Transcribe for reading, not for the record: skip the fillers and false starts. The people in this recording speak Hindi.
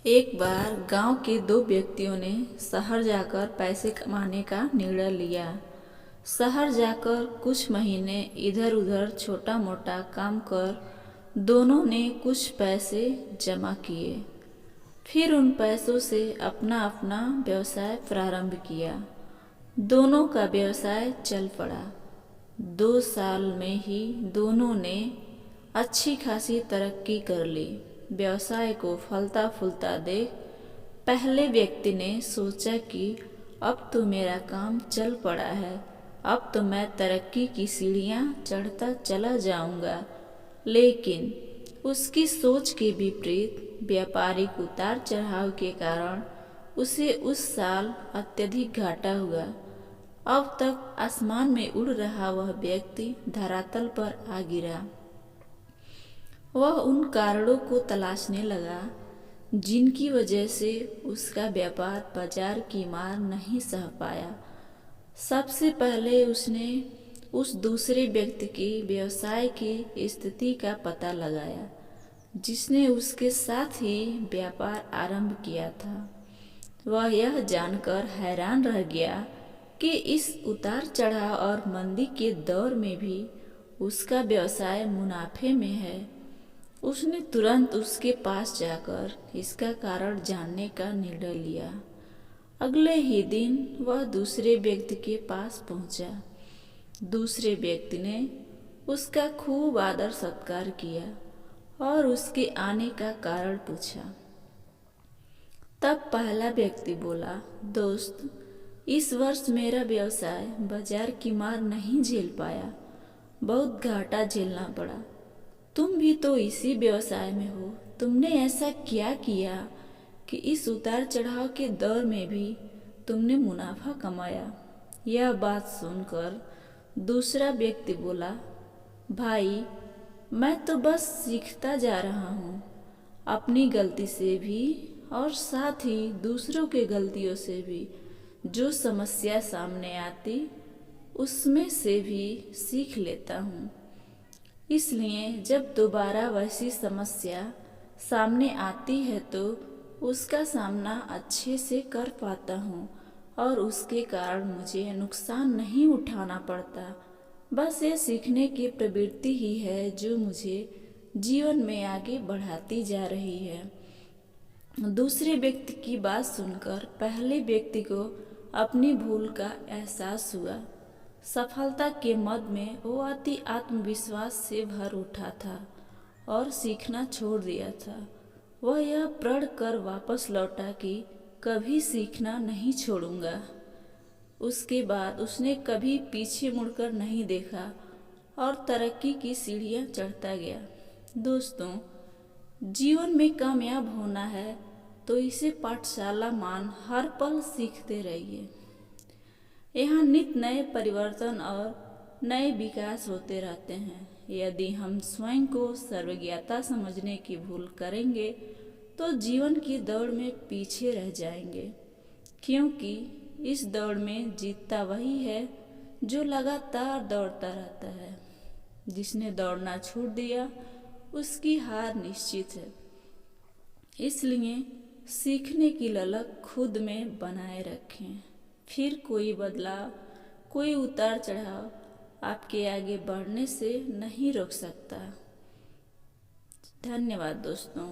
एक बार गांव के दो व्यक्तियों ने शहर जाकर पैसे कमाने का निर्णय लिया। शहर जाकर कुछ महीने इधर उधर छोटा मोटा काम कर दोनों ने कुछ पैसे जमा किए। फिर उन पैसों से अपना अपना व्यवसाय प्रारंभ किया। दोनों का व्यवसाय चल पड़ा। 2 साल में ही दोनों ने अच्छी खासी तरक्की कर ली। व्यवसाय को फलता फूलता देख पहले व्यक्ति ने सोचा कि अब तो मेरा काम चल पड़ा है, अब तो मैं तरक्की की सीढ़ियां चढ़ता चला जाऊंगा। लेकिन उसकी सोच के विपरीत व्यापारिक उतार चढ़ाव के कारण उसे उस साल अत्यधिक घाटा हुआ। अब तक आसमान में उड़ रहा वह व्यक्ति धरातल पर आ गिरा। वह उन कारणों को तलाशने लगा जिनकी वजह से उसका व्यापार बाजार की मार नहीं सह पाया। सबसे पहले उसने उस दूसरे व्यक्ति की व्यवसाय की स्थिति का पता लगाया जिसने उसके साथ ही व्यापार आरंभ किया था। वह यह जानकर हैरान रह गया कि इस उतार चढ़ाव और मंदी के दौर में भी उसका व्यवसाय मुनाफे में है। उसने तुरंत उसके पास जाकर इसका कारण जानने का निर्णय लिया। अगले ही दिन वह दूसरे व्यक्ति के पास पहुंचा। दूसरे व्यक्ति ने उसका खूब आदर सत्कार किया और उसके आने का कारण पूछा। तब पहला व्यक्ति बोला, दोस्त, इस वर्ष मेरा व्यवसाय बाजार की मार नहीं झेल पाया, बहुत घाटा झेलना पड़ा। तुम भी तो इसी व्यवसाय में हो, तुमने ऐसा क्या किया कि इस उतार चढ़ाव के दौर में भी तुमने मुनाफा कमाया? यह बात सुनकर दूसरा व्यक्ति बोला, भाई, मैं तो बस सीखता जा रहा हूँ, अपनी गलती से भी और साथ ही दूसरों के गलतियों से भी जो समस्या सामने आती उसमें से भी सीख लेता हूँ। इसलिए जब दोबारा वैसी समस्या सामने आती है तो उसका सामना अच्छे से कर पाता हूँ और उसके कारण मुझे नुकसान नहीं उठाना पड़ता। बस ये सीखने की प्रवृत्ति ही है जो मुझे जीवन में आगे बढ़ाती जा रही है। दूसरे व्यक्ति की बात सुनकर पहले व्यक्ति को अपनी भूल का एहसास हुआ। सफलता के मद में वो अति आत्मविश्वास से भर उठा था और सीखना छोड़ दिया था। वह यह प्रण कर वापस लौटा कि कभी सीखना नहीं छोड़ूंगा। उसके बाद उसने कभी पीछे मुड़कर नहीं देखा और तरक्की की सीढ़ियां चढ़ता गया। दोस्तों, जीवन में कामयाब होना है तो इसे पाठशाला मान हर पल सीखते रहिए। यहाँ नित नए परिवर्तन और नए विकास होते रहते हैं। यदि हम स्वयं को सर्वज्ञता समझने की भूल करेंगे तो जीवन की दौड़ में पीछे रह जाएंगे, क्योंकि इस दौड़ में जीतता वही है जो लगातार दौड़ता रहता है। जिसने दौड़ना छोड़ दिया उसकी हार निश्चित है। इसलिए सीखने की ललक खुद में बनाए रखें। फिर कोई बदलाव, कोई उतार चढ़ाव आपके आगे बढ़ने से नहीं रोक सकता। धन्यवाद दोस्तों।